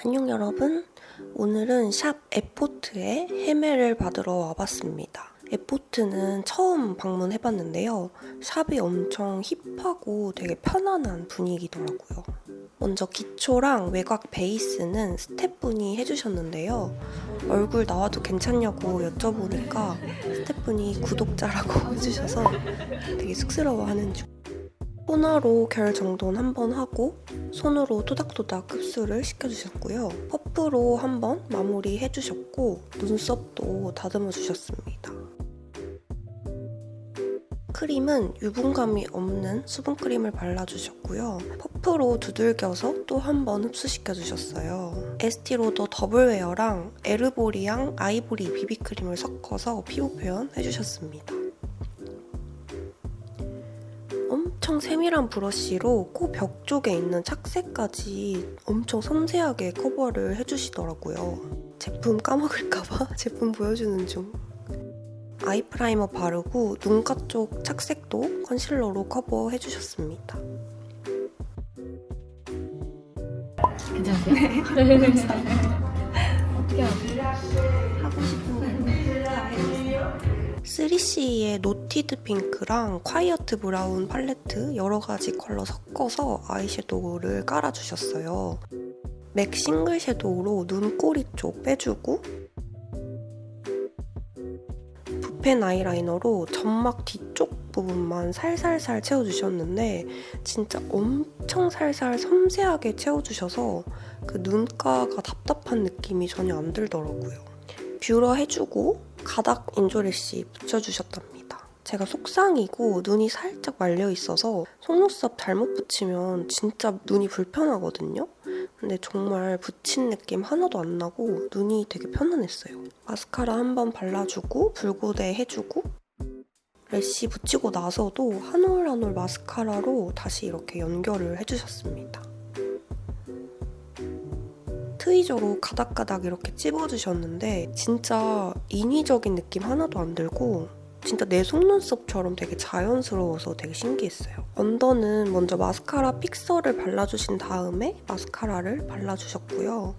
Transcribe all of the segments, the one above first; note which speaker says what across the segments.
Speaker 1: 안녕 여러분, 오늘은 샵 에포트에 헤매를 받으러 와봤습니다. 에포트는 처음 방문해봤는데요. 샵이 엄청 힙하고 되게 편안한 분위기더라고요. 먼저 기초랑 외곽 베이스는 스태프분이 해주셨는데요. 얼굴 나와도 괜찮냐고 여쭤보니까 스태프분이 구독자라고 해주셔서 되게 쑥스러워하는 중. 토너로 결 정돈 한번 하고 손으로 토닥토닥 흡수를 시켜주셨고요. 퍼프로 한번 마무리 해주셨고 눈썹도 다듬어 주셨습니다. 크림은 유분감이 없는 수분크림을 발라주셨고요. 퍼프로 두들겨서 또 한번 흡수시켜주셨어요. 에스티로더 더블웨어랑 에르보리앙 아이보리 비비크림을 섞어서 피부 표현 해주셨습니다. 엄청 세밀한 브러쉬로 코 벽 쪽에 있는 착색까지 엄청 섬세하게 커버를 해주시더라고요. 제품 까먹을까봐 제품 보여주는 중. 아이 프라이머 바르고 눈가 쪽 착색도 컨실러로 커버해주셨습니다.
Speaker 2: 괜찮으세요?
Speaker 1: 네.
Speaker 2: 어떻게 하세요?
Speaker 1: 하고 싶은 대로 다 해주세요. 3CE의 노티드 핑크랑 콰이어트 브라운 팔레트 여러 가지 컬러 섞어서 아이섀도우를 깔아주셨어요. 맥 싱글 섀도우로 눈꼬리 쪽 빼주고 붓펜 아이라이너로 점막 뒤쪽 부분만 살살살 채워주셨는데 진짜 엄청 살살 섬세하게 채워주셔서 그 눈가가 답답한 느낌이 전혀 안 들더라고요. 뷰러 해주고 가닥 인조래쉬 붙여주셨답니다. 제가 속상이고 눈이 살짝 말려있어서 속눈썹 잘못 붙이면 진짜 눈이 불편하거든요? 근데 정말 붙인 느낌 하나도 안 나고 눈이 되게 편안했어요. 마스카라 한번 발라주고 붉고대 해주고 래쉬 붙이고 나서도 한 올 한 올 마스카라로 다시 이렇게 연결을 해주셨습니다. 트위저로 가닥가닥 이렇게 찝어주셨는데 진짜 인위적인 느낌 하나도 안 들고 진짜 내 속눈썹처럼 되게 자연스러워서 되게 신기했어요. 언더는 먼저 마스카라 픽서를 발라주신 다음에 마스카라를 발라주셨고요.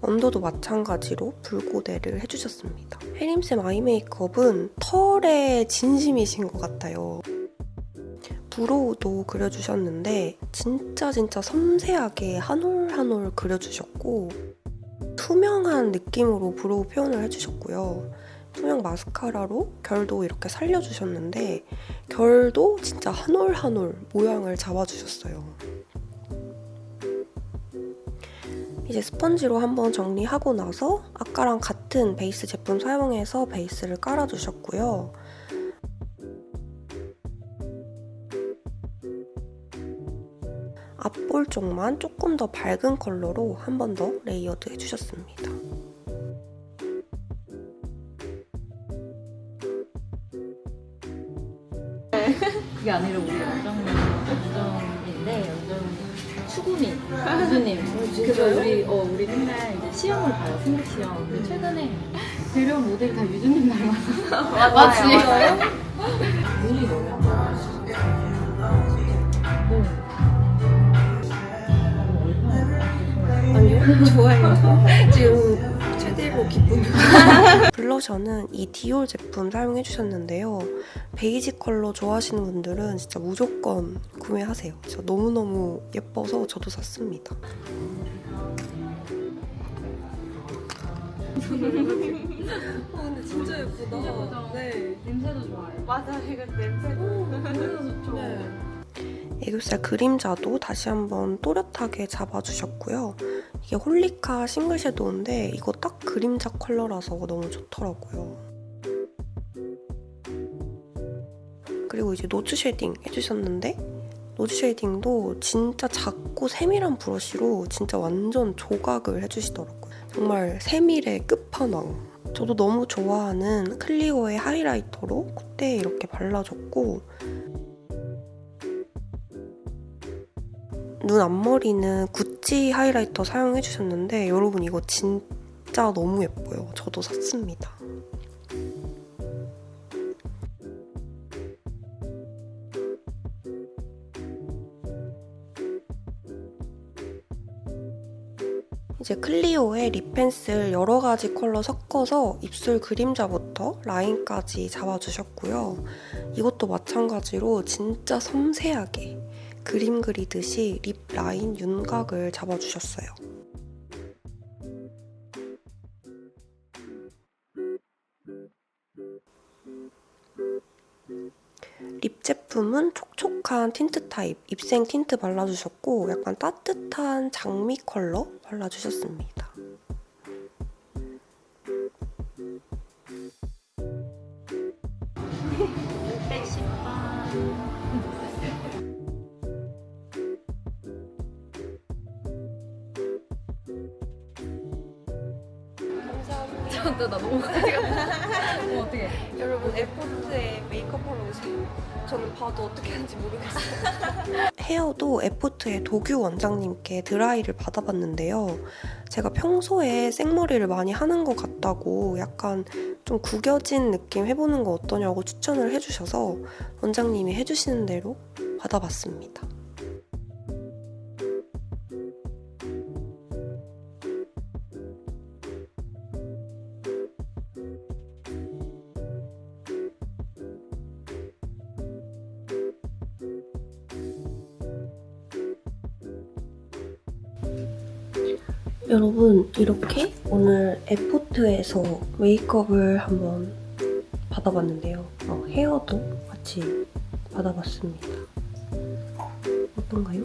Speaker 1: 언더도 마찬가지로 붉고대를 해주셨습니다. 혜림쌤 아이 메이크업은 털에 진심이신 것 같아요. 브로우도 그려주셨는데 진짜 섬세하게 한 올 한 올 그려주셨고 투명한 느낌으로 브로우 표현을 해주셨고요. 투명 마스카라로 결도 이렇게 살려주셨는데 결도 진짜 한 올 한 올 모양을 잡아주셨어요. 이제 스펀지로 한번 정리하고 나서 아까랑 같은 베이스 제품 사용해서 베이스를 깔아주셨고요. 앞볼 쪽만 조금 더 밝은 컬러로 한 번 더 레이어드 해주셨습니다.
Speaker 2: 그게 아니라 우리 연정인데 추구미 교수님. 그래서 우리 맨날 이제 시험을 봐요. 생각 시험. 근데 최근에 데려온 모델이 다 유주님 닮았어. 맞아요. 눈이 너무
Speaker 1: 아니요, 좋아요. 지금 최대로 기쁨. 블러셔는 이 디올 제품 사용해주셨는데요. 베이지 컬러 좋아하시는 분들은 진짜 무조건 구매하세요. 진짜 너무너무 예뻐서 저도 샀습니다. 근데 진짜 예쁘다. 네.
Speaker 2: 냄새도 좋아요.
Speaker 3: 맞아, 이거 냄새도.
Speaker 2: 냄새도 좋죠.
Speaker 3: 네.
Speaker 1: 애교살 그림자도 다시 한번 또렷하게 잡아주셨고요. 이게 홀리카 싱글 섀도우인데 이거 딱 그림자 컬러라서 너무 좋더라고요. 그리고 이제 노즈 쉐딩 해주셨는데 노즈 쉐딩도 진짜 작고 세밀한 브러쉬로 진짜 완전 조각을 해주시더라고요. 정말 세밀의 끝판왕. 저도 너무 좋아하는 클리오의 하이라이터로 콧대에 이렇게 발라줬고 눈 앞머리는 구찌 하이라이터 사용해주셨는데 여러분 이거 진짜 너무 예뻐요. 저도 샀습니다. 이제 클리오의 립 펜슬 여러 가지 컬러 섞어서 입술 그림자부터 라인까지 잡아주셨고요. 이것도 마찬가지로 진짜 섬세하게 그림 그리듯이 립 라인 윤곽을 잡아주셨어요. 립 제품은 촉촉한 틴트 타입, 입생 틴트 발라주셨고 약간 따뜻한 장미 컬러 발라주셨습니다.
Speaker 2: 저도 나 너무 어떻게?
Speaker 1: 여러분 에포트에 메이크업 하러 오세요. 저는 봐도 어떻게 하는지 모르겠어요. 헤어도 에포트의 도규 원장님께 드라이를 받아봤는데요. 제가 평소에 생머리를 많이 하는 것 같다고 약간 좀 구겨진 느낌 해보는 거 어떠냐고 추천을 해주셔서 원장님이 해주시는 대로 받아봤습니다. 여러분 이렇게 오늘 에포트에서 메이크업을 한번 받아봤는데요. 헤어도 같이 받아봤습니다. 어떤가요?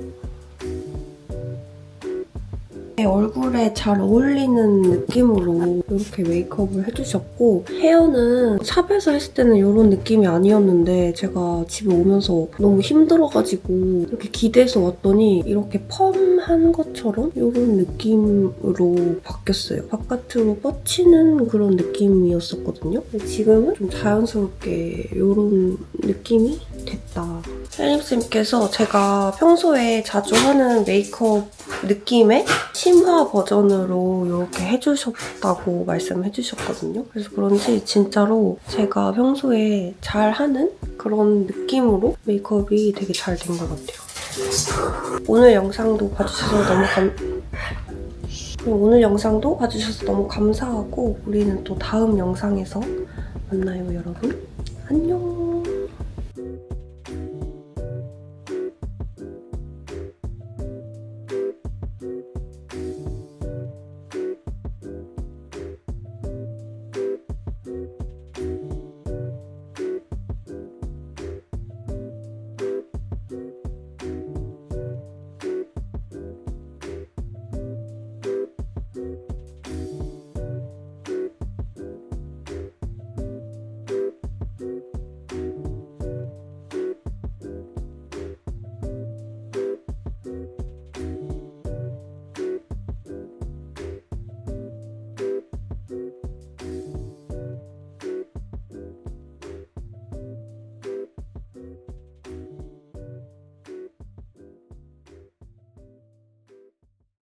Speaker 1: 제 얼굴에 잘 어울리는 느낌으로 이렇게 메이크업을 해주셨고 헤어는 샵에서 했을 때는 이런 느낌이 아니었는데 제가 집에 오면서 너무 힘들어가지고 이렇게 기대서 왔더니 이렇게 펌한 것처럼 이런 느낌으로 바뀌었어요. 바깥으로 뻗치는 그런 느낌이었었거든요. 근데 지금은 좀 자연스럽게 이런 느낌이 됐다. 헬림쌤께서 제가 평소에 자주 하는 메이크업 느낌의 심화 버전으로 이렇게 해주셨다고 말씀해주셨거든요. 그래서 그런지 진짜로 제가 평소에 잘 하는 그런 느낌으로 메이크업이 되게 잘 된 것 같아요. 오늘 영상도 봐주셔서 너무 감사하고 우리는 또 다음 영상에서 만나요, 여러분. 안녕.